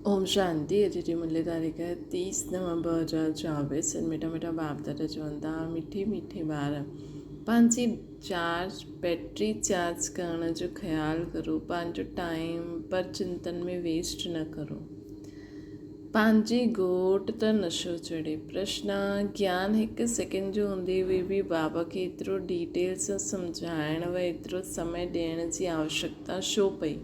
ओम शांति। अॼु जी मुल्य तारीख़ 30 नवंबर 2024। मिठा मिठा बाप दादा चवनि था मिठी मिठी ॿार पंहिंजी बैटरी चार्ज करण जो ख़्यालु करो। पंहिंजो टाइम पर चिंतन में वेस्ट न करो। पंहिंजी घोट त नशो चढ़े। प्रश्न: ज्ञान हिकु सेकेंड जो हूंदे हुए बि बाबा खे एतिरो डिटेल सां सम्झाइण व एतिरो समय ॾियण जी आवश्यकता छो पई?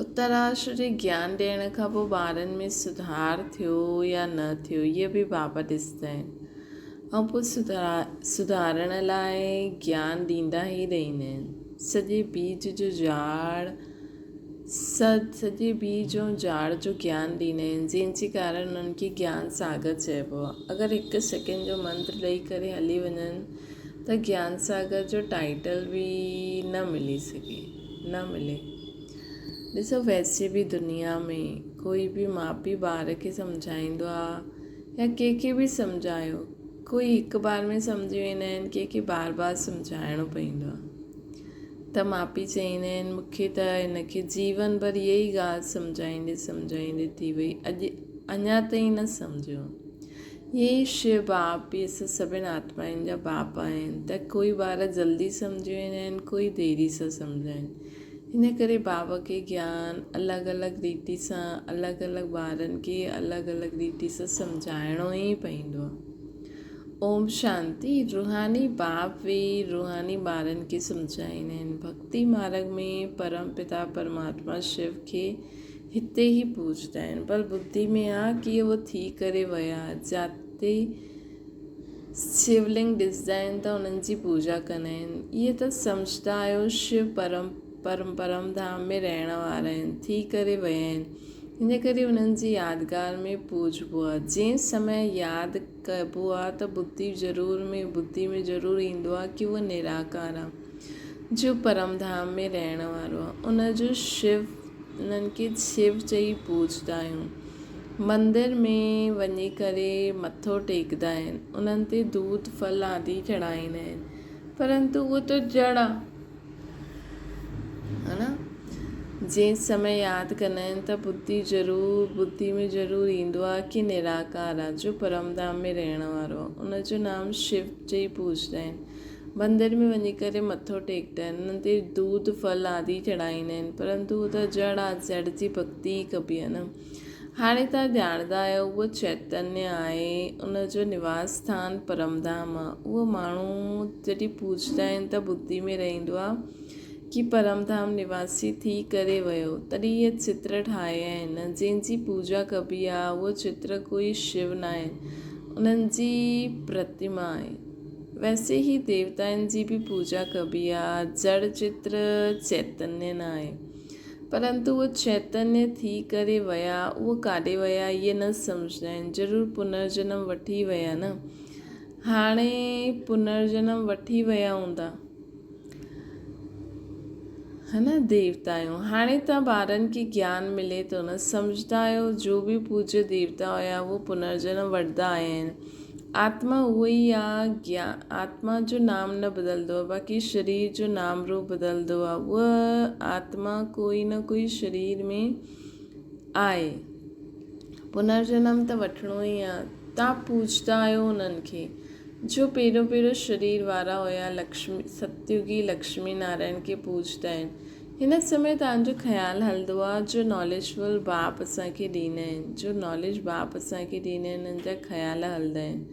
उत्तराष्ट्र जे ज्ञान ॾियण खां पोइ ॿारनि में सुधार थियो या न थियो, इहे बि बाबा ॾिसंदा आहिनि। ऐं पोइ सुधारण लाइ ज्ञान ॾींदा ई रहंदा आहिनि। सॼे बीज ऐं झाड़ जो ज्ञान ॾींदा आहिनि, जंहिंजे कारण उन्हनि खे ज्ञान सागर चइबो आहे। अगरि हिकु सेकेंड जो मंत्र ॾेई करे हली वञनि त ज्ञान सागर जो टाइटल बि न मिले। ॾिसो, वैसे बि दुनिया में कोई बि माउ पीउ ॿार खे सम्झाईंदो आहे या कंहिंखे बि सम्झायो, कोई हिकु बार में सम्झी वेंदा आहिनि, कंहिंखे बार बार सम्झाइणो पवंदो आहे। त माउ पीउ चवंदा आहिनि मूंखे त हिनखे जीवन भर इहा ई ॻाल्हि सम्झाईंदे थी वई, अञा ताईं न सम्झियो। इहे शिव बाप बि असां सभिनि आत्माउनि जा बाप आहिनि। त कोई ॿार जल्दी सम्झी वेंदा आहिनि, कोई देरी सां सम्झंदा आहिनि। इन करे बाबा खे ज्ञान अलॻि अलॻि रीति सां अलॻि अलॻि ॿारनि खे अलॻि अलॻि रीति सां सम्झाइणो ई पवंदो आहे। ओम शांति। रूहानी बाप वेही रूहानी ॿारनि खे सम्झाईंदा आहिनि। भक्ति मार्ग में परम पिता परमात्मा शिव खे हिते ई पूजदा आहिनि, पर बुद्धि में आहे की उहो थी करे विया। जिते शिवलिंग ॾिसंदा आहिनि त उन्हनि जी पूजा कंदा आहिनि। इहे त सम्झंदा आहियो शिव परम धाम में रहण वारा आहिनि, थी करे विया आहिनि। हिन करे उन्हनि जी यादगार में पूजबो आहे। जंहिं समय यादि कबो आहे त बुद्धि में ज़रूरु ईंदो आहे की उहो निराकार आहे, जो परम धाम में रहण वारो आहे। उनजो उन्हनि खे शिव चई पूजदा आहियूं। मंदर में वञी करे मथो टेकदा आहिनि, उन्हनि ते दूध फल आदि चढ़ाईंदा आहिनि, परंतु उहो त जड़ आहे, है ना। जंहिं समय यादि कंदा आहिनि त बुद्धि में ज़रूरु ईंदो आहे कि निराकार आहे, जो परमधाम में रहण वारो आहे। उनजो नाम शिव चई पूजदा आहिनि। मंदर में वञी करे मथो टेकदा आहिनि, उन्हनि ते दूध फल आदि चढ़ाईंदा आहिनि, परंतु उहो त जड़ आहे, जड़ जी भक्ति ई कबी आहे न। हाणे तव्हां ॼाणंदा आहियो उहो चैतन्य आहे, उनजो निवास स्थान परमधाम आहे। उहो माण्हू जॾहिं पूजदा आहिनि त बुद्धि में रहंदो आहे कि परमधाम निवासी थी करे वियो। तॾहिं इहे चित्र ठाहिया आहिनि, जंहिंजी पूजा कबी आहे। उहो चित्र कोई शिव न आहे, उन्हनि जी प्रतिमा आहे। वैसे ही देवताउनि जी बि पूजा कबी आहे। जड़ चित्र चैतन्य न आहे, परंतु उहो चैतन्य थी करे विया। उहो काॾे विया इहे न सम्झंदा आहिनि। ज़रूरु पुनर्जन्म वठी विया न, हाणे पुनर्जन्म वठी विया हूंदा, है न। देवताऊं हाणे तव्हां ॿारनि खे ज्ञान मिले थो न, सम्झंदा आहियो जो बि पूज्य देवता हुया उहो पुनर्जन्म वठंदा आया आहिनि। आत्मा उहो ई आहे। आत्मा जो नाम न बदलंदो आहे, बाक़ी शरीर जो नाम रूप बदलंदो आहे। उहा आत्मा कोई न कोई शरीर में आहे। पुनर्जन्म त वठिणो ई आहे। तव्हां पूजदा आहियो उन्हनि खे जो पहिरियों शरीर वारा हुया। सतयुगी लक्ष्मी नारायण खे पूजदा आहिनि। हिन समय तव्हांजो ख़्यालु हलंदो आहे जो नॉलेजफुल बाप असांखे ॾींदा आहिनि, उन्हनि जा ख़्याल हलंदा आहिनि।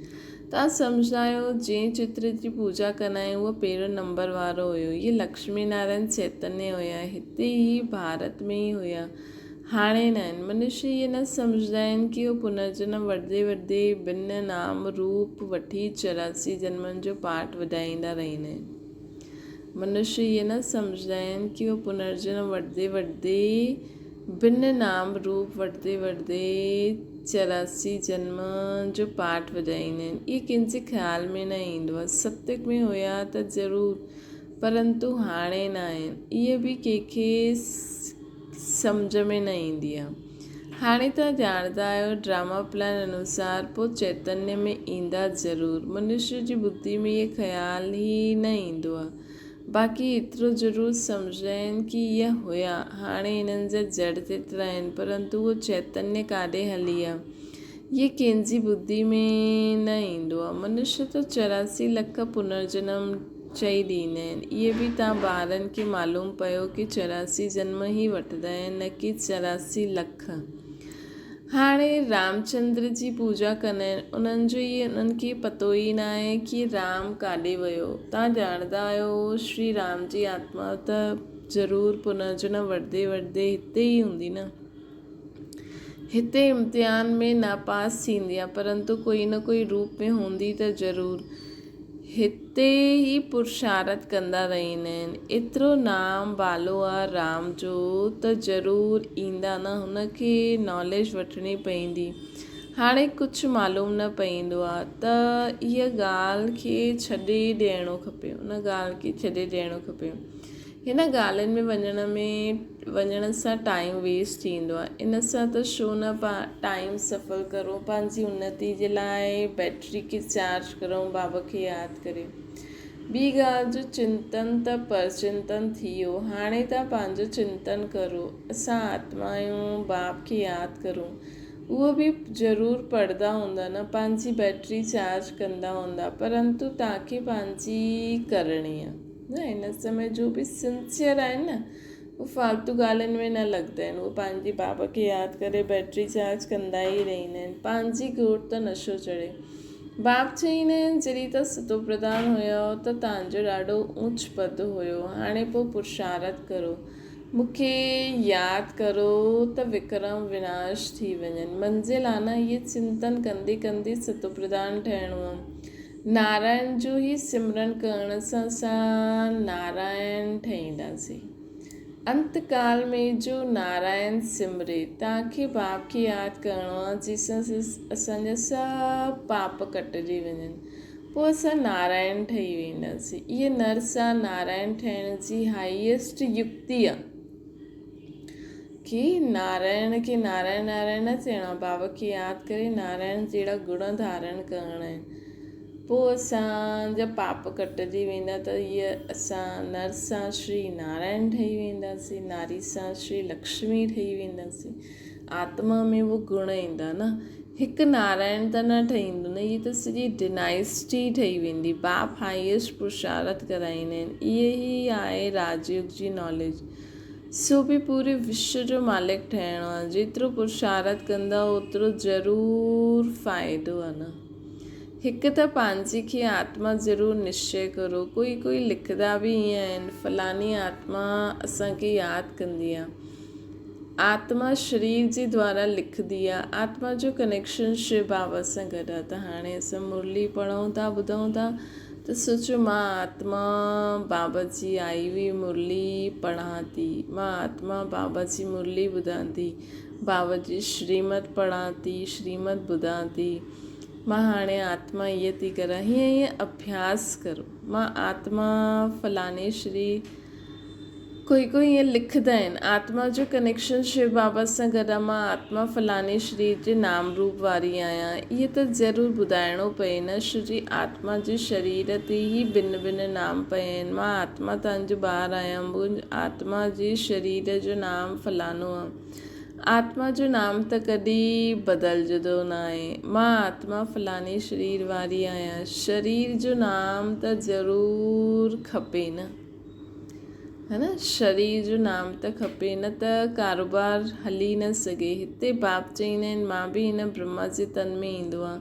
तव्हां सम्झंदा आहियो जंहिं चित्र जी पूजा कंदा आहियूं उहो पहिरियों नंबर वारो हुयो। इहे लक्ष्मी नारायण चैतन्य हुया, हिते ई भारत में ई हुया, हाणे न आहिनि। मनुष्य इहे न सम्झंदा आहिनि कि उहो पुनर्जन्म वठंदे भिन्न नाम रूप वठी 84 जन्मनि जो पाठ वधाईंदा रहंदा आहिनि। मनुष्य इहे न सम्झंदा आहिनि कि उहो पुनर्जन्म वठंदे भिन्न नाम रूप वठंदे 84 जन्म जो पाठ वधाईंदा आहिनि। इहे कंहिंजे ख़्याल में न ईंदो आहे। सत्युग में हुया त ज़रूरु, परंतु हाणे न आहिनि। इहे बि कंहिंखे सम्झ में न ईंदी आहे। हाणे तव्हां ॼाणंदा आहियो ड्रामा प्लान अनुसार पोइ चैतन्य में ईंदा ज़रूरु। मनुष्य जी बुद्धि में इहे ख़्याल ई न ईंदो आहे। बाक़ी एतिरो ज़रूरु सम्झनि कि इहा हुया, हाणे इन्हनि जा जड़ तेतिरा आहिनि, परंतु उहो चैतन्य काॾे हली आहे, ये कंहिंजी बुद्धि में न ईंदो आहे। मनुष्य त 84 लख पुनर्जन्म चई ॾींदा आहिनि। इहे बि तव्हां ॿारनि खे मालूम पियो कि 84 जन्म ई वठंदा आहिनि, न कि 84 लख। हाणे रामचंद्र जी पूजा कंदा आहिनि, उन्हनि खे पतो ई न आहे कि राम काॾे वियो। तव्हां ॼाणंदा आहियो श्री राम जी आत्मा त ज़रूरु पुनर्जन्म वठंदे वठंदे हिते ई हूंदी न। हिते इम्तिहान में न पास थींदी आहे, परंतु कोई न कोई रूप में हूंदी त ज़रूरु हिते ई पुरुषारथ कंदा रहंदा आहिनि। एतिरो नाम बालो आहे राम जो त ज़रूरु ईंदा न, हुनखे नॉलेज वठणी पवंदी। हाणे कुझु मालूम न पवंदो आहे त इहा ॻाल्हि खे छॾे ॾियणो खपे, हुन ॻाल्हि खे छॾे ॾियणो खपे। हिन ॻाल्हियुनि में वञण सां टाइम वेस्ट थींदो आहे। इन सां त छो न टाइम सफ़ल करो, पंहिंजी उन्नति जे लाइ बैटरी खे चार्ज करूं बाबा खे यादि करे। ॿी ॻाल्हि जो चिंतन त परचिंतन थी वियो। हाणे तव्हां पंहिंजो चिंतन करो, असां आत्मा आहियूं, बाप खे यादि करूं। उहो बि ज़रूरु पढ़ंदा हूंदा न, पंहिंजी बैटरी चार्ज कंदा हूंदा, परंतु तव्हांखे पंहिंजी करणी आहे न। हिन समय जो बि सिंसियर आहिनि न, उहो फालतू ॻाल्हियुनि में न लॻंदा आहिनि, उहो पंहिंजी बाबा खे यादि करे बैटरी चार्ज कंदा ई रहंदा आहिनि। पंहिंजी घोट त नशो चढ़े। बाप चईंदा आहिनि जॾहिं तव्हां सतो प्रधान हुयो त तव्हांजो ॾाढो ऊच पद हुयो, हाणे पोइ पुरुषारथ करो, मूंखे यादि करो त विक्रम विनाश थी वञनि। मंज़िल आहे न, इहे चिंतन कंदे कंदे सतो प्रधान ठहिणो आहे। नारायण जो ई सिमरन करण सां असां नारायण ठहींदासीं। अंतकाल में जो नारायण सिमरे, तव्हांखे बाप खे यादि करिणो आहे जंहिंसां असांजा सभु पाप कटिजी वञनि, पोइ असां नारायण ठही वेंदासीं। इहे नर सां नारायण ठहिण जी हाईएस्ट युक्ति आहे कि नारायण खे नारायण नारायण न चइणो आहे, बाबा खे यादि करे नारायण जहिड़ा गुण धारण करणा आहिनि, पोइ असांजा पाप कटिजी वेंदा। त इहा असां नर सां श्री नारायण ठही वेंदासीं, नारी सां श्री लक्ष्मी ठही वेंदासीं। आत्मा में उहो गुण ईंदा न, हिकु नारायण त न ठहींदो न, इहा त सॼी डिनाइस्टी ठही वेंदी। बाप हाईएस्ट पुरुषारथ कराईंदा आहिनि, इहे ई आहे राजयोग जी नॉलेज। सो बि पूरे विश्व जो मालिक ठहिणो आहे। जेतिरो पुरुषारथ कंदा ओतिरो ज़रूरु फ़ाइदो आहे न। हिकु त पंहिंजी खे आत्मा ज़रूरु निश्चय करो। कोई लिखंदा बि ईअं आहिनि, फलानी आत्मा असांखे यादि कंदी आहे। आत्मा शरीर जे द्वारा लिखंदी आहे। आत्मा जो कनेक्शन शिव बाबा सां गॾु आहे। त हाणे असां मुरली पढ़ूं था, ॿुधूं था, त सोचो मां आत्मा बाबा जी आई हुई मुरली पढ़ां थी, मां आत्मा बाबा जी मुरली ॿुधां थी, बाबा जी श्रीमत पढ़ां थी, श्रीमत ॿुधां थी, मां हाणे आत्मा ईअं थी करां। हीअं अभ्यास करो। मां आत्मा फलाणे श्री, कोई ईअं लिखंदा आहिनि, आत्मा जो कनेक्शन शिव बाबा सां गॾु आहे, मां आत्मा फलाणे श्री जे नाम रूप वारी आहियां। इहे त ज़रूरु ॿुधाइणो पए न, श्री आत्मा जे शरीर ते ई भिन्न भिन्न नाम पिया आहिनि। मां आत्मा तव्हांजो ॿारु आहियां, मुंहिंजी आत्मा जे शरीर जो नाम फलाणो आहे। आत्मा जो नाम त कॾहिं बदिलजंदो न आहे। मां आत्मा फलाणे शरीर वारी आहियां, शरीर जो नाम त ज़रूरु खपे न, है न। शरीर जो नाम त खपे, न त कारोबार हली न सघे। हिते बाप चईंदा आहिनि मां बि हिन ब्रह्मा जे तन में ईंदो आहे,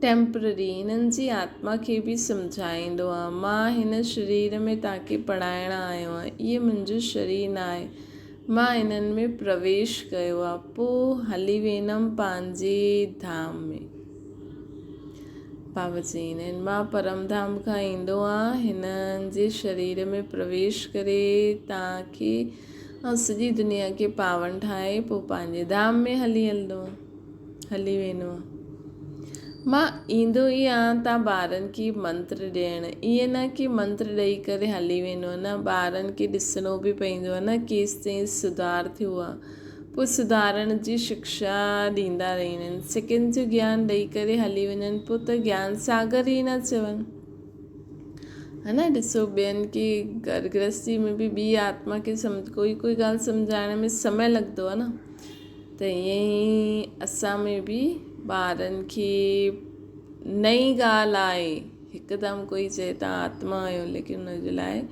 टेम्पररी। हिननि जी आत्मा खे बि सम्झाईंदो आहे, मां हिन शरीर में तव्हांखे पढ़ाइण आयो आहियां, इहो मुंहिंजो शरीर न आहे, मां इन्हनि में प्रवेश कयो आहे, पोइ हली वेंदमि पंहिंजे धाम में। बाबा चईंदा आहिनि मां परम धाम खां ईंदो आहियां, हिननि जे शरीर में प्रवेश करे तव्हांखे ऐं सॼी दुनिया खे पावन ठाहे पोइ पंहिंजे धाम में हली वेंदो आहे। मां ईंदो ई आहियां तव्हां ॿारनि खे मंत्र ॾियणु, ईअं न कि मंत्र ॾेई करे हली वेंदो आहे न, ॿारनि खे ॾिसणो बि पवंदो आहे न केसि ताईं सुधार थियो आहे, पोइ सुधारण जी शिक्षा ॾींदा रहंदा आहिनि। सेकेंड जो ज्ञान ॾेई करे हली वञनि, पोइ त ज्ञान सागर ई न चवनि। है न। ॾिसो ॿियनि खे घर गृहस्थी में बि ॿी आत्मा खे कोई ॻाल्हि सम्झाइण में समय लॻंदो आहे न। त ईअं ई असां में बि ॿारनि खे नई ॻाल्हि आहे, हिकदमि कोई चए तव्हां आत्मा आहियो, लेकिन हुनजे लाइ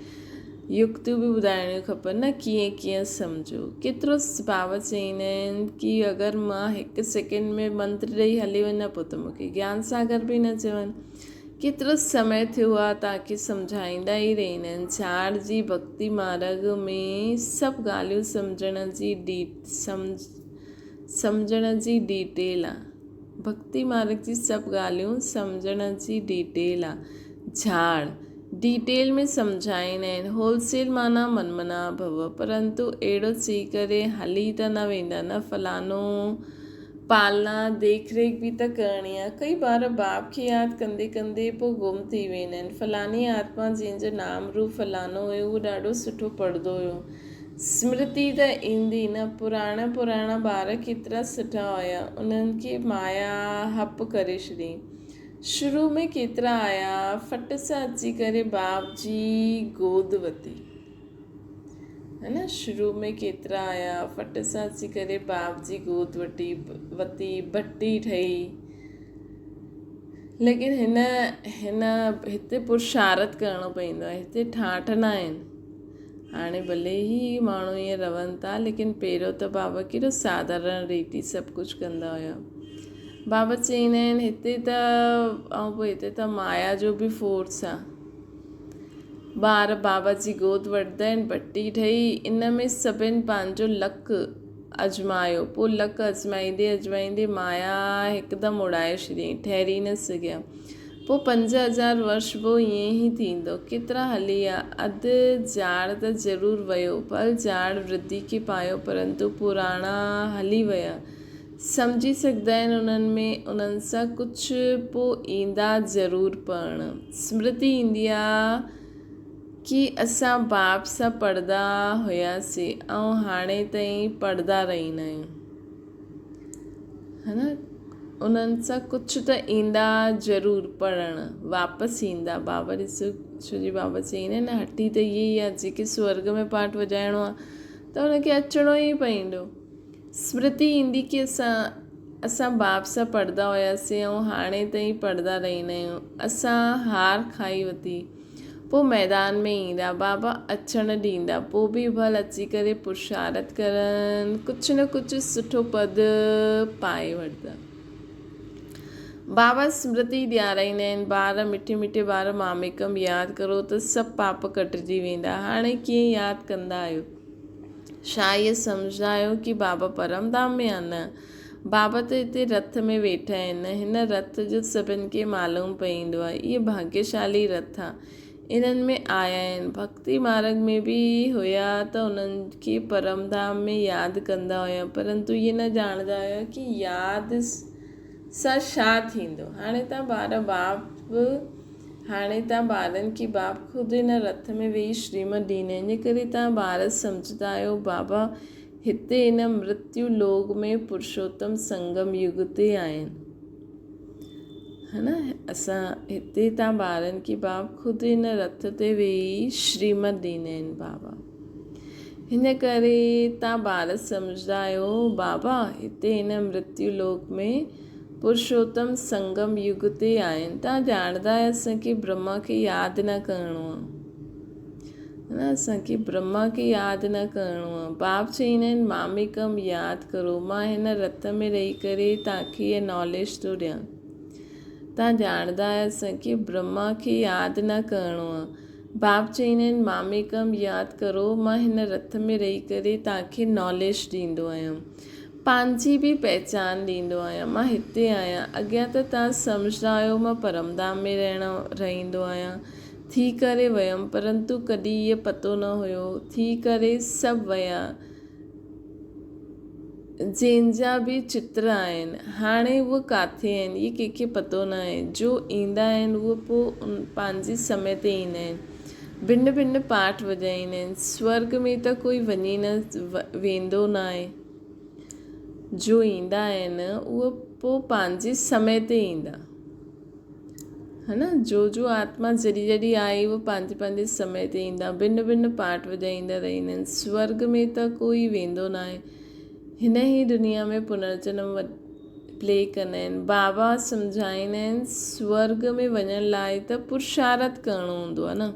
युक्तियूं बि ॿुधाइणियूं खपनि न, कीअं कीअं सम्झो। केतिरो बाबा चईंदा आहिनि कि अगरि मां 1 सेकेंड में मंत्र ॾेई हली वञा पोइ त मूंखे ज्ञान सागर बि न चवनि। केतिरो समय थियो आहे तव्हांखे सम्झाईंदा ई रहंदा आहिनि। झाड़ जी भक्ति मार्ग में सभु ॻाल्हियूं सम्झण जी डिटेल आहे। भक्ति मार्ग जी सभु ॻाल्हियूं सम्झण जी डिटेल आहे। झाड़ डिटेल में सम्झाईंदा आहिनि। होलसेल माना मनमना भव, परंतु अहिड़ो चई करे हली त न वेंदा न। फलानो पालना देख रेख बि त करणी आहे। कई बार बाप खे यादि कंदे कंदे पोइ गुम थी वेंदा आहिनि। फलानी आत्मा जंहिंजो नाम रूप फलानो हुयो उहो ॾाढो सुठो पढ़ंदो हुयो, स्मृति त ईंदी न। पुराणा ॿार केतिरा सुठा हुया, उन्हनि खे माया हप करे छॾी। शुरू में केतिरा आया, फट सां अची करे बाप जी गोद वरिती, है न। शुरू में केतिरा आया, फट सां अची करे बाप जी गोद वरिती, भट्टी ठही। लेकिन हिते पुरुषारत करिणो पवंदो आहे, हिते ठाठ न आहिनि। हाणे भले ई माण्हू ईअं रहनि था, लेकिन पहिरियों त बाबा केॾो साधारण रीति सभु कुझु कंदा हुया। बाबा चईंदा आहिनि हिते त माया जो बि फोर्स आहे। ॿार बाबा जी गोद वठंदा आहिनि, भट्टी ठही, इन में सभिनि पंहिंजो लक आज़मायो। पोइ लक आज़माईंदे माया हिकदमि उड़ाए छॾियईं, ठहरी न सघिया। पोइ 5000 वर्ष पोइ ईअं ई थींदो। केतिरा हली विया, अधु झाड़ त ज़रूरु वियो, पर झाड़ वृद्धि खे पायो, परंतु पुराणा हली विया। सम्झी सघंदा आहिनि उन्हनि सां कुझु पोइ ईंदा ज़रूरु पढ़णु। स्मृति ईंदी आहे कि असां बाप सां पढ़ंदा हुआसीं ऐं हाणे ताईं पढ़ंदा रहंदा आहियूं, है न। उन्हनि सां कुझु त ईंदा ज़रूरु पढ़णु, वापसि ईंदा। बाबा ॾिसो, छो जी बाबा चईंदा आहिनि न, हटी त इहा ई आहे, जेके स्वर्ग में पाठ वॼाइणो आहे त हुनखे अचिणो ई पवंदो। स्मृति ईंदी कि असां बाप सां पढ़ंदा हुआसीं ऐं हाणे ताईं पढ़ंदा रहंदा आहियूं। असां हार खाई वरिती, पोइ मैदान में ईंदा, बाबा अचणु ॾींदा, पोइ बि भल अची करे पुरुषारत करनि, कुझु न कुझु सुठो पद पाए वठंदा। बाबा स्मृति ॾियाराईंदा आहिनि। ॿार मिठे ॿार मामेकम यादि करो त सभु पाप कटिजी वेंदा। हाणे कीअं यादि कंदा आहियो? छा इहे सम्झंदा आहियो कि बाबा परमधाम में आहे? न, बाबा त हिते रथ में वेठा आहिनि। हिन रथ जो सभिनि खे मालूम पवंदो आहे। इहे भाग्यशाली रथ आहे, इन्हनि में आया आहिनि। भक्ति मार्ग में बि हुया त उन्हनि खे परमधाम में यादि कंदा हुया, परंतु इहे न ॼाणंदा हुया कि यादि सां छा थींदो। हाणे तव्हां ॿारनि खे बाप ख़ुदि हिन रथ में वेही श्रीमत ॾींदा आहिनि। इन करे तव्हां ॿार सम्झंदा आहियो बाबा हिते हिन मृत्यु लोक में पुरुषोत्तम संगम युग ते आहिनि, है न। असां हिते तव्हां ॿारनि खे बाप ख़ुदि हिन रथ ते वेही श्रीमत ॾींदा आहिनि बाबा। हिन करे तव्हां ॿार सम्झंदा आहियो बाबा हिते हिन मृत्यु लोक में पुरुषोत्तम संगम युग ते आहिनि। तव्हां ॼाणंदा आहियो असांखे ब्रह्मा खे यादि न करिणो आहे, न। असांखे ब्रह्मा खे यादि न करिणो आहे। बाप चईंदा आहिनि मामेकम यादि करो। मां हिन रथ में रही करे तव्हांखे इहा नॉलेज थो ॾियां। तव्हां ॼाणंदा आहियो असांखे ब्रह्मा खे यादि न करिणो आहे। बाप चईंदा आहिनि मामेकम यादि करो, मां हिन रथ में रही करे तव्हांखे नॉलेज ॾींदो आहियां, पंहिंजी बि पहचान ॾींदो आहियां। मां हिते आहियां। अॻियां त तव्हां सम्झंदा आहियो मां परमधाम में रहंदो आहियां, थी करे वियमि, परंतु कॾहिं इहो पतो न हुयो। थी करे सभु विया, जंहिंजा बि चित्र आहिनि, हाणे उहे किथे आहिनि इहे कंहिंखे पतो न आहे। जो ईंदा आहिनि उहे पोइ पंहिंजे समय ते ईंदा आहिनि, भिन्न भिन्न पाठ वॼाईंदा आहिनि। स्वर्ग में त कोई वञी वेंदो न आहे। जो ईंदा आहिनि उहे पोइ पंहिंजे समय ते ईंदा, है न। जो आत्मा जॾहिं जॾहिं आई वो पंहिंजे पंहिंजे समय ते ईंदा, भिन्न भिन्न पाठ वॼाईंदा रहंदा आहिनि। स्वर्ग में त कोई वेंदो न आहे, हिन ई दुनिया में पुनर्जन्म प्ले कंदा आहिनि। बाबा सम्झाईंदा आहिनि स्वर्ग में वञण लाइ त पुरुषार्थ करिणो हूंदो आहे न,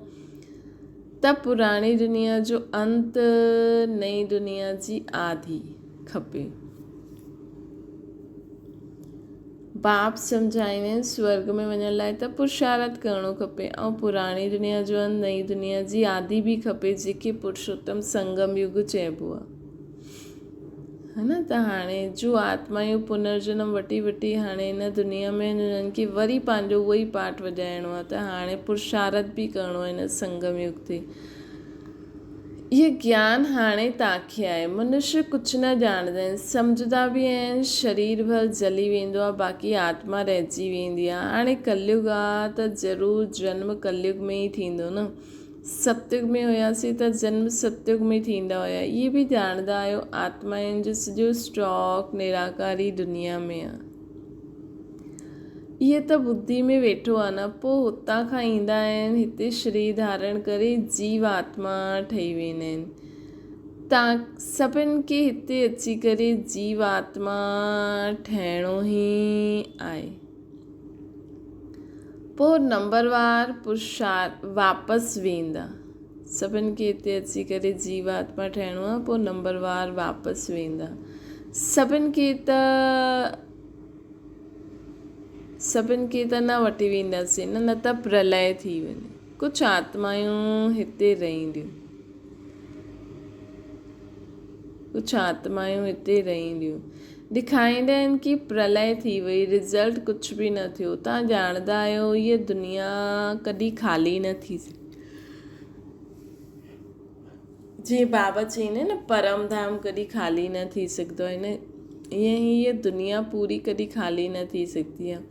त पुराणी दुनिया जो अंत, नई दुनिया जी आदि खपे। बाप सम्झाईंदा आहिनि स्वर्ग में वञण लाइ त पुरुषार्थ करिणो खपे, ऐं पुराणी दुनिया जो अंत, नई दुनिया जी आदि बि खपे, जेके पुरुषोत्तम संगम युग चइबो आहे, है न। त हाणे जो आत्मायूं पुनर्जन्म वठी वठी हाणे हिन दुनिया में हुननि खे वरी पंहिंजो उहो ई पाठ वॼाइणो आहे, त हाणे पुरुषार्थ बि करिणो आहे हिन संगम युग ते। इहे ज्ञान हाणे तव्हांखे आहे। मनुष्य कुझु न ॼाणंदा आहिनि, सम्झंदा बि आहिनि, शरीर भर जली वेंदो आहे, बाक़ी आत्मा रहिजी वेंदी आहे। हाणे कलयुग आहे त ज़रूरु जन्म कलयुग में ई थींदो न। सतयुग में हुयासीं त जन्म सतयुग में थींदा हुया। इहे बि ॼाणंदा आहियो आत्माउनि जो सॼो स्टॉक निराकारी दुनिया में आहे। इहे त बुद्धि में वेठो आहे न, पोइ हुतां खां ईंदा आहिनि, हिते शरीर धारण करे जीव आत्मा ठही वेंदा आहिनि। तव्हां सभिनि खे हिते अची करे जीव आत्मा ठहिणो ई आहे। पोइ नंबरवार पुरुषार्थ वापसि वेंदा, सभिनि खे हिते अची करे जीव आत्मा ठहिणो आहे, पोइ नंबरवार वापसि वेंदा। सभिनि खे त न वठी वेंदासीं न त प्रलय थी वञे। कुझु आत्मायूं हिते रहंदियूं, ॾेखारींदा आहिनि कि प्रलय थी वई, रिज़ल्ट कुझु बि न थियो। तव्हां ॼाणंदा आहियो हीअ दुनिया कॾहिं ख़ाली न थी। जीअं बाबा चईंदा आहिनि न, परम धाम कॾहिं ख़ाली न थी सघंदो आहे न, ईअं ई हीअ दुनिया पूरी कॾहिं ख़ाली न थी सघंदी आहे।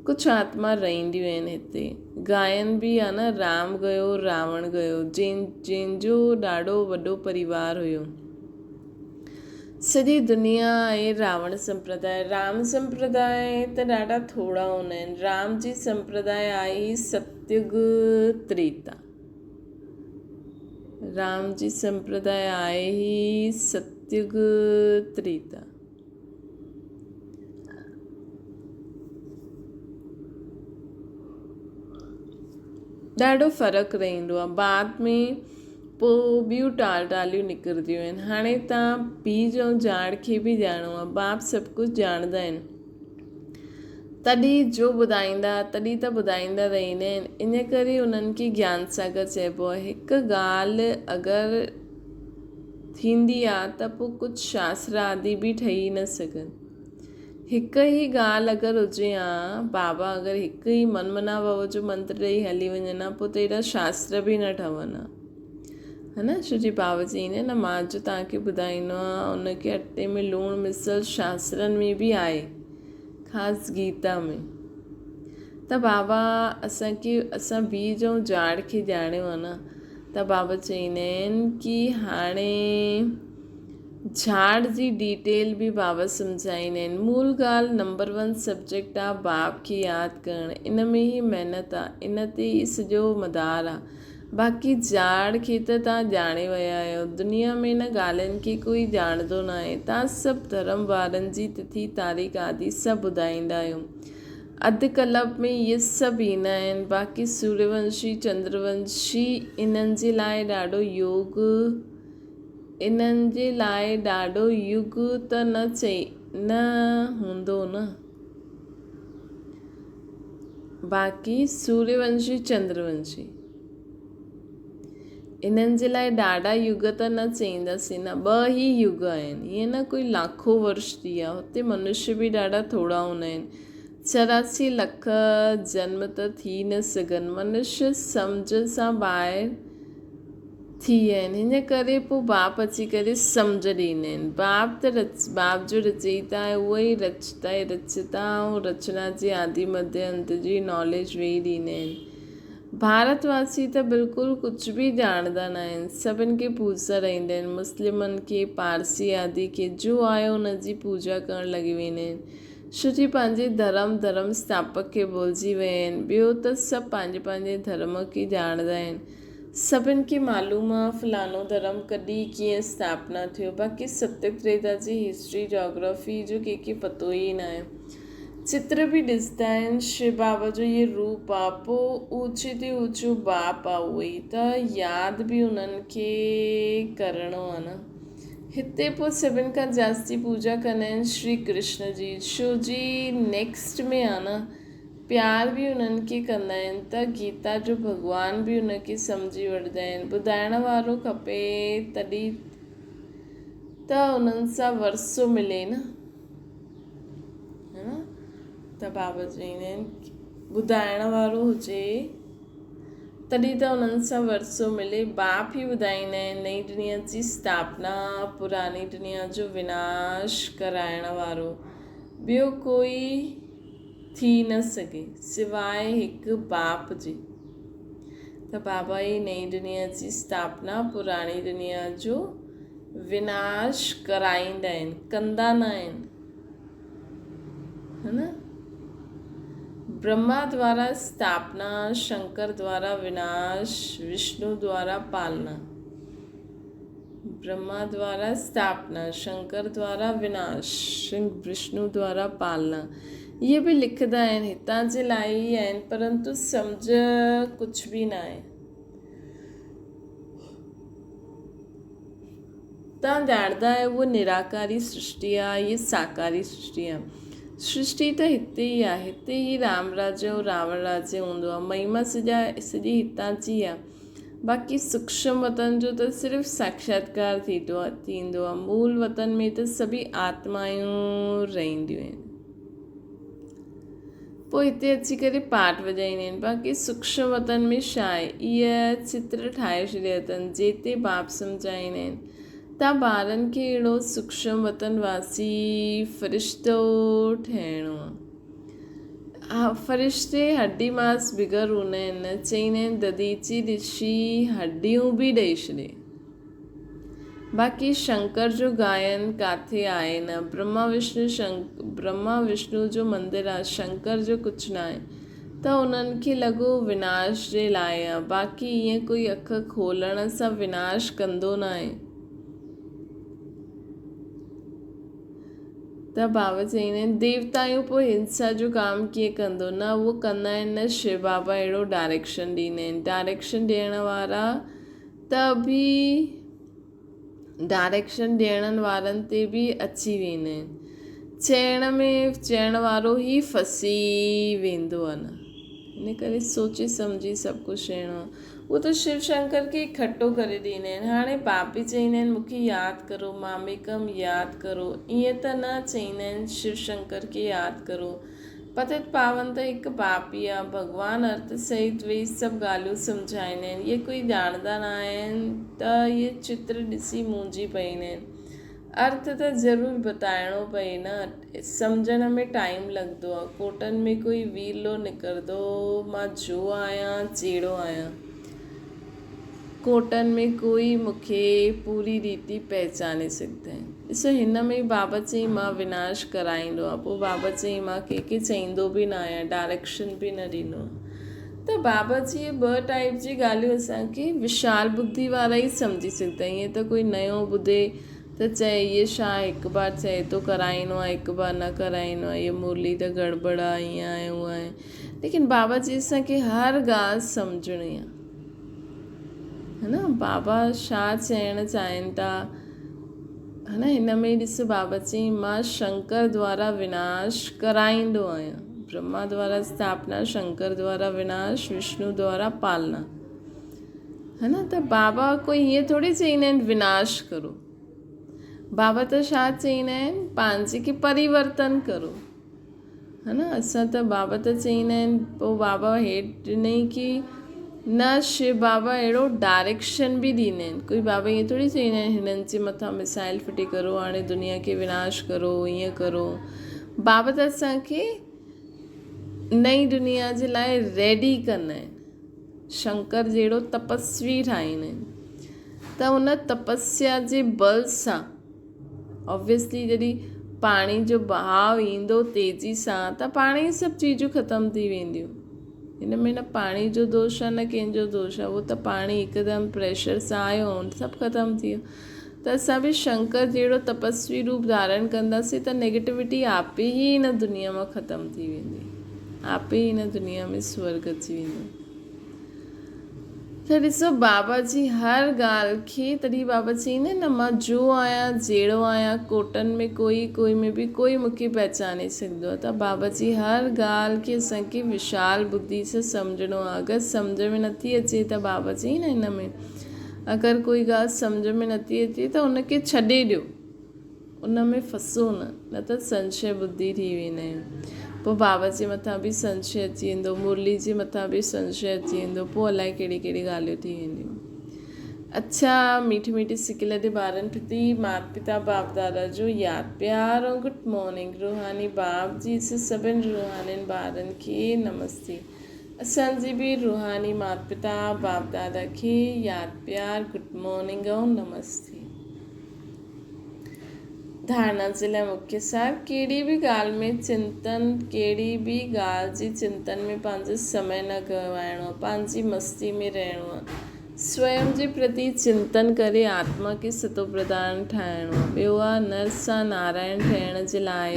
कुझु आत्मा रहंदियूं आहिनि हिते। गायन बि आहे न, राम गयो रावण गयो, जंहिंजो ॾाढो वॾो परिवार हुयो। सॼी दुनिया आहे रावण संप्रदाय, राम संप्रदाय त ॾाढा थोरा हूंदा आहिनि। राम जी संप्रदाय आई सतयुग त्रेता, राम जी संप्रदाय आहे ही सतयुग त्रेता। ॾाढो फ़र्क़ु रहंदो आहे। बाद में पोइ ॿियूं टालियूं निकिरंदियूं आहिनि। हाणे तव्हां बीज ऐं झाड़ खे बि ॼाणो आहे, बाप सभु कुझु ॼाणंदा आहिनि, तॾहिं जो ॿुधाईंदा तॾहिं त ॿुधाईंदा रहंदा आहिनि। इन करे उन्हनि खे ज्ञान सागर चइबो आहे। हिकु ॻाल्हि अगरि थींदी आहे त पोइ कुझु शास्त्र आदि बि ठही न सघनि। हिकु ई ॻाल्हि अगरि हुजे हा, बाबा अगरि हिकु ई मनमना भव जो मंत्र ॾेई हली वञनि हा, पोइ त एॾा शास्त्र बि न ठहनि हा, है न। छो जी बाबा चईंदा आहिनि न, मां जो तव्हांखे ॿुधाईंदो आहे उनखे अटे में लूणु मिसल शास्त्रनि में बि आहे, ख़ासि गीता में। त बाबा असां बीज ऐं झाड़ खे ॼाणियो आहे न, त बाबा चईंदा आहिनि कि हाणे झाड़ जी डिटेल बि बाबा सम्झाईंदा आहिनि। मूल ॻाल्हि नंबर 1 सब्जेक्ट आहे बाप खे यादि करणु, इन में ई महिनत आहे, इन ते ई सॼो मदार आहे। बाक़ी झाड़ खे त तव्हां ॼाणे विया आहियो। दुनिया में न ॻाल्हियुनि खे कोई ॼाणंदो न आहे। तव्हां सभु धर्म वारनि जी तिथि तारीख़ आदि सभु ॿुधाईंदा आहियो। अधु कल्प में इहे सभु ईंदा आहिनि। बाक़ी सूर्यवंशी चंद्रवंशी इन्हनि जे लाइ ॾाढो युग त न हूंदो न। बाक़ी सूर्यवंशी चंद्रवंशी इन्हनि जे लाइ ॾाढा युग त न चईंदासीं न, 2 ई युग आहिनि। ईअं न कोई लाखों वर्ष थी विया, हुते मनुष्य बि ॾाढा थोरा हूंदा आहिनि। 84 लख जन्म त थी न सघनि, मनुष्य सम्झ सां ॿाहिरि थी विया आहिनि। हिन करे पोइ बाप अची करे सम्झ ॾींदा आहिनि। बाप जो रचयिता आहे, उहो ई रचता ऐं रचना जे आदि मध्य अंत जी नॉलेज वेई ॾींदा आहिनि। भारतवासी त बिल्कुलु कुझु बि ॼाणंदा न आहिनि, सभिनि खे पूॼंदा रहंदा आहिनि। मुस्लिमनि खे, पारसी आदि खे जो आयो हुनजी पूॼा करणु लॻी वेंदा आहिनि। श्रुति पंहिंजे धर्म स्थापक खे भुलिजी विया आहिनि। ॿियो त सभु पंहिंजे पंहिंजे धर्म खे ॼाणंदा आहिनि। सभिनि खे मालूम आहे फलानो धर्म कॾहिं कीअं स्थापना थियो, बाक़ी सत्य त्रेता जी हिस्ट्री जोग्राफी जो कंहिंखे पतो ई न आहे। चित्र बि ॾिसंदा आहिनि शिव बाबा जो इहे रूप आहे, पोइ ऊचे ते ऊचो बाप आहे उहो ई, त यादि बि उन्हनि खे करिणो आहे न। हिते पोइ सभिनि खां जास्ती पूजा कंदा आहिनि श्री कृष्ण जी, छो जी नेक्स्ट में आहे न प्यार बि उन्हनि खे कंदा आहिनि, त गीता जो भॻवान बि उनखे सम्झी वठंदा आहिनि। ॿुधाइण वारो खपे तॾहिं त उन्हनि सां वरसो मिले न, है न। त बाबा चवंदा आहिनि ॿुधाइण वारो हुजे तॾहिं त उन्हनि सां वरसो मिले। बाप ई ॿुधाईंदा आहिनि नई दुनिया जी स्थापना, पुरानी दुनिया जो विनाश कराइण वारो ॿियो कोई थी न सघे सिवाय हिकु बाप जे। त बाबा ई नई दुनिया जी स्थापना, पुरानी दुनिया जो विनाश कराईंदा आहिनि, कंदा न आहिनि, है न। ब्रह्मा द्वारा स्थापना, शंकर द्वारा विनाश, विष्णु द्वारा पालना। ब्रह्मा द्वारा स्थापना, शंकर द्वारा विनाश, विष्णु द्वारा पालना। ये बि लिखंदा आहिनि, हितां जे लाइ ई आहिनि, परंतु सम्झ कुझु बि न आहे। तव्हां ॼाणंदा आहियो उहा निराकारी सृष्टि आहे, इहा साकारी सृष्टि आहे। सृष्टि त हिते ई आहे, हिते ई राम राज्य ऐं रावण राज्य हूंदो आहे, महिमा सॼी हितां जी आहे। बाक़ी सूक्ष्म वतन जो त सिर्फ़ु साक्षात्कार थींदो आहे, मूल वतन में त सभी आत्मायूं रहंदियूं आहिनि। पोइ हिते अची करे पाठ वॼाईंदा आहिनि। बाक़ी सूक्ष्म वतन में छा आहे, इहा चित्र ठाहे छॾिया अथनि जेते बाप सम्झाईंदा आहिनि। तव्हां ॿारनि खे अहिड़ो सूक्ष्म वतन वासी फ़रिश्तो ठहिणो आहे। फ़रिश्ते हड्डी मांस बिगर हूंदा आहिनि, चईंदा आहिनि ददीची ॾिसी हड्डियूं बि ॾेई छॾे। बाक़ी शंकर जो गायन किथे आहे न, ब्रह्मा विष्णु जो मंदिर आहे, शंकर जो कुझु न आहे। त उन्हनि खे लॻो विनाश जे लाइ आहे, बाक़ी ईअं कोई अख खोलण सां विनाश कंदो न आहे। त बाबा चवंदा आहिनि देवताऊं पोइ हिंसा जो काम कीअं कंदो न, उहो कंदा आहिनि न। शिव बाबा अहिड़ो डायरेक्शन ॾींदा आहिनि, डायरेक्शन ॾियण वारा त बि डायरेक्शन ॾियण वारनि ते बि अची वेंदा आहिनि। चइण वारो ई फसी वेंदो आहे न, इन करे सोचे सम्झी सभु कुझु ॾियणो आहे। उहो त शिव शंकर खे इकठो करे ॾींदा आहिनि। हाणे बाप बि चवंदा आहिनि मूंखे यादि करो, मामेकम यादि करो, ईअं त न चवंदा आहिनि शिव शंकर खे यादि करो। पतित पावन त हिकु बाप ई आहे, भॻवानु अर्थ सहित वेही सभु ॻाल्हियूं सम्झाईंदा आहिनि। इहे कोई ॼाणंदा न आहिनि त इहे चित्र ॾिसी मुंझी पवंदा आहिनि। अर्थ त ज़रूरु बताइणो पए न, सम्झण में टाइम लॻंदो आहे। कोटनि में कोई वीलो निकिरंदो, मां जो आहियां जहिड़ो आहियां। कोटनि में कोई मूंखे पूरी रीति पहचाने सघंदा आहिनि। ॾिसो हिन में बाबा चई मां विनाश कराईंदो आहे, पोइ बाबा चई मां कंहिंखे चईंदो बि न आहियां, डायरेक्शन बि न ॾींदो। त बाबा जी ॿ टाइप जी ॻाल्हियूं असांखे विशाल बुद्धि वारा ई सम्झी सघंदा आहिनि। ईअं त कोई नयो ॿुधे त चए इहे छा हिकु बार चए थो कराइणो आहे, हिकु बार न कराइणो आहे, इहा मुरली त गड़बड़ आहे, ईअं आहे उहा आहे। लेकिन बाबा जी असांखे हर ॻाल्हि सम्झणी आहे, है न। बाबा छा चवणु चाहिनि था, है न। हिन में ॾिसो बाबा चई मां शंकर द्वारा विनाश कराईंदो आहियां। ब्रह्मा द्वारा स्थापना, शंकर द्वारा विनाश, विष्णु द्वारा पालना, है न। त बाबा कोई हीअं थोरी चवंदा आहिनि विनाश करो। बाबा त छा चवंदा आहिनि पंहिंजे खे परिवर्तन करो, है न। असां त बाबा त चवंदा आहिनि, पोइ बाबा हेठि ॾिनई की न शिव बाबा अहिड़ो डायरेक्शन बि ॾींदा आहिनि। कोई बाबा ईअं थोरी चवंदा आहिनि हिननि जे मथां मिसाइल फिटी करो, हाणे दुनिया खे विनाश करो, ईअं करो। बाबा त असांखे नई दुनिया जे लाइ रेडी कंदा आहिनि। शंकर जहिड़ो तपस्वी ठाहींदा आहिनि, त उन तपस्या जे बल सां ऑब्वियसली जॾहिं पाणी जो बहाव ईंदो तेज़ी सां त पाणे ई सभु चीज़ूं ख़तमु थी वेंदियूं। हिन में न पाणी जो दोष आहे न कंहिंजो दोष आहे, उहो त पाणी हिकदमि प्रेशर सां आयो ऐं सभु ख़तमु थी वियो। त असां बि शंकर जहिड़ो तपस्वी रूप धारण कंदासीं त नेगेटिविटी आपे ई हिन दुनिया मां ख़तमु थी वेंदी, आपे ई हिन दुनिया में स्वर्ग अची वेंदो। त ॾिसो बाबा जी हर ॻाल्हि खे, तॾहिं बाबा चईंदा आहिनि न, मां जो आहियां जहिड़ो आहियां, कोटनि में कोई में बि कोई मूंखे पहचाने सघंदो आहे। त बाबा जी हर ॻाल्हि खे असांखे विशाल बुद्धि सां सम्झणो आहे। अगरि सम्झ में नथी अचे त बाबा चई न हिन में, अगरि कोई ॻाल्हि सम्झ में नथी अचे त उनखे छॾे ॾियो, उन में फसो न त संशय बुद्धि थी वेंदा आहियूं। पोइ बाबा जे मथां बि संशय अची वेंदो, मुरली जे मथां बि संशय अची वेंदो, पोइ अलाए कहिड़ी कहिड़ी ॻाल्हियूं थी वेंदियूं। अच्छा, मीठी मीठी सिकिल जे ॿारनि प्रति माता पिता बाप दादा जो यादि प्यार और गुड मॉर्निंग। रूहानी बाप जी से सभिनि रूहानी ॿारनि खे नमस्ते। असांजी बि रूहानी माता पिता बाप दादा खे यादि प्यार, गुड मॉर्निंग ऐं नमस्ते। धारणा जे लाइ मुख्य सार, कहिड़ी बि ॻाल्हि में चिंतन, कहिड़ी बि ॻाल्हि जी चिंतन में पंहिंजो समय न गवाइणो, पंहिंजी मस्ती में रहणो आहे। स्वयं जे प्रति चिंतन करे आत्मा खे सतो प्रधान ठाहिणो आहे। ॿियो आहे नर सां नारायण ठहिण जे लाइ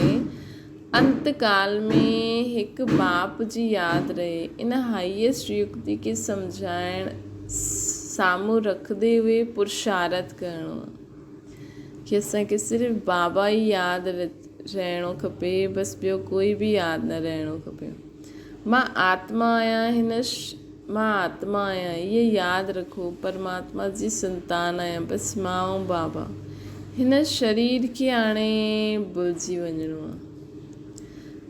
अंतकाल में हिकु बाप जी यादि रहे, इन हाईएस्ट युक्ति खे सम्झाइण साम्हूं रखंदे हुए पुरुषार्थ करिणो आहे कि असांखे सिर्फ़ु बाबा ई यादि रहणो खपे, बसि ॿियो कोई बि यादि न रहणो खपे। मां आत्मा आहियां, मां आत्मा आहियां इहे यादि रखो, परमात्मा जी संतान आहियां, बसि मां ऐं बाबा। हिन शरीर खे हाणे भुलिजी वञिणो आहे।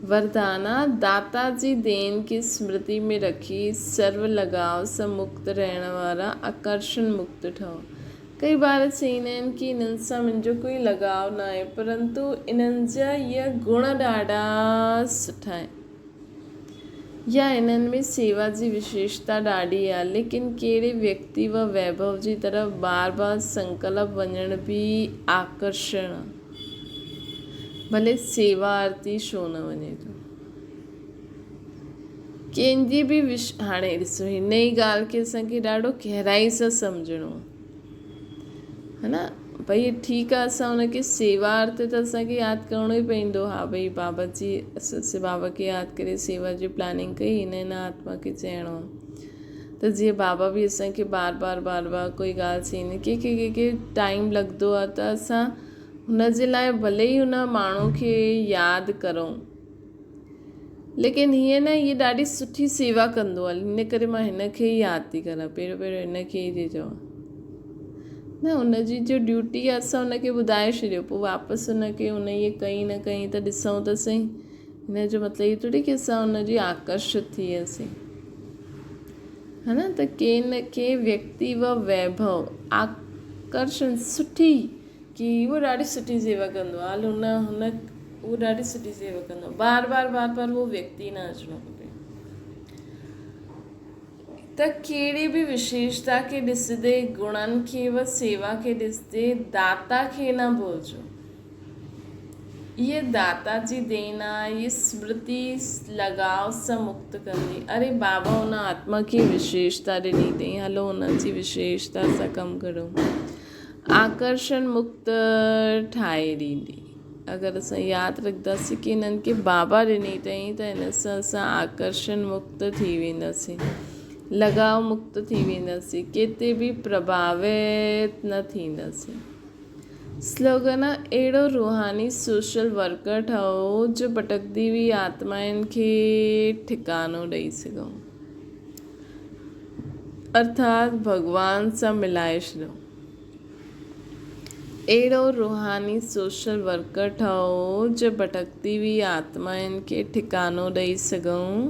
वरदाना, दाता जी देन खे स्मृति में रखी सर्व लगाव सां मुक्त रहण वारा आकर्षण मुक्त ठहो। कई बार चईंदा आहिनि कि इन्हनि सां मुंहिंजो कोई लगाव न आहे, परंतु इन्हनि जा इहा गुण ॾाढा सुठा आहिनि, या इन्हनि में सेवा जी विशेषता ॾाढी आहे। लेकिन कहिड़े व्यक्ति व वैभव जी तरफ़ बार बार संकल्प वञण बि आकर्षण आहे, भले सेवा आरती छो न वञे थो। कंहिंजी बि हाणे ॾिसो, हिन ई ॻाल्हि खे असांखे ॾाढो गहराई सां सम्झणो है न। भई ठीकु आहे, असां हुनखे सेवा अर्थ त असांखे यादि करिणो ई पवंदो। हा भई बाबा जी, असां बाबा खे यादि करे सेवा जी प्लानिंग कई, हिन आत्मा खे चइणो आहे। त जीअं बाबा बि असांखे बार बार कोई ॻाल्हि चईंदी, कंहिंखे टाइम लॻंदो आहे त असां हुन जे लाइ भले ई हुन माण्हू खे यादि करूं, लेकिन हीअं न, हीअ ॾाढी सुठी सेवा कंदो आहे, हिन करे मां हिन खे ई यादि थी कयां, पहिरियों हिन खे ई थी चवां न। हुनजी जो ड्यूटी आहे असां हुनखे ॿुधाए छॾियो, पोइ वापसि हुनखे हुन इहे कई न कई त ॾिसूं त सही। हिन जो मतिलबु इहो थोरी कि असां हुनजी आकर्षित थी वियासीं, है न। त कंहिं न कंहिं व्यक्ति व वैभव आकर्षण सुठी, कि उहो ॾाढी सुठी सेवा कंदो आहे, हल उहो ॾाढी सुठी सेवा कंदो आहे, बार बार उहो व्यक्ति न अचिणो खपे। त कहिड़ी बि विशेषता खे ॾिसंदे, गुणनि खे व सेवा खे ॾिसंदे दाता खे न भुलिजो। ये दाता जी देन आहे, ये स्मृति लगाव सां मुक्त कंदी। अरे बाबा हुन आत्मा खे विशेषता ॾिनी अथई, हलो हुन जी विशेषता सां कमु करो, आकर्षण मुक्त ठाहे ॾींदी। अगरि असां यादि रखंदासीं कि हिननि खे बाबा ॾिनी अथई त हिन सां असां आकर्षण मुक्त थी वेंदासीं, लगाव मुक्त थी वेंदासीं, किथे बि प्रभावित न थींदासीं। स्लोगन आहे, अहिड़ो रूहानी सोशल वर्कर ठहो जो भटकदी हुई आत्माउनि खे ठिकानो ॾेई सघूं, अर्थात भॻवान सां मिलाए छॾियो। अहिड़ो रूहानी सोशल वर्कर ठहो जो भटकदी हुई आत्माउनि खे ठिकानो ॾेई सघूं,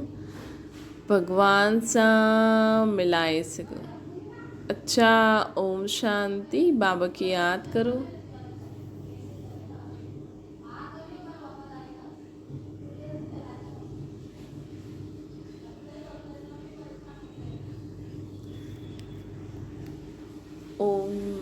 भॻवान सां मिलाए सघूं। अच्छा, ओम शांति। बाबा खे यादि करो। ओम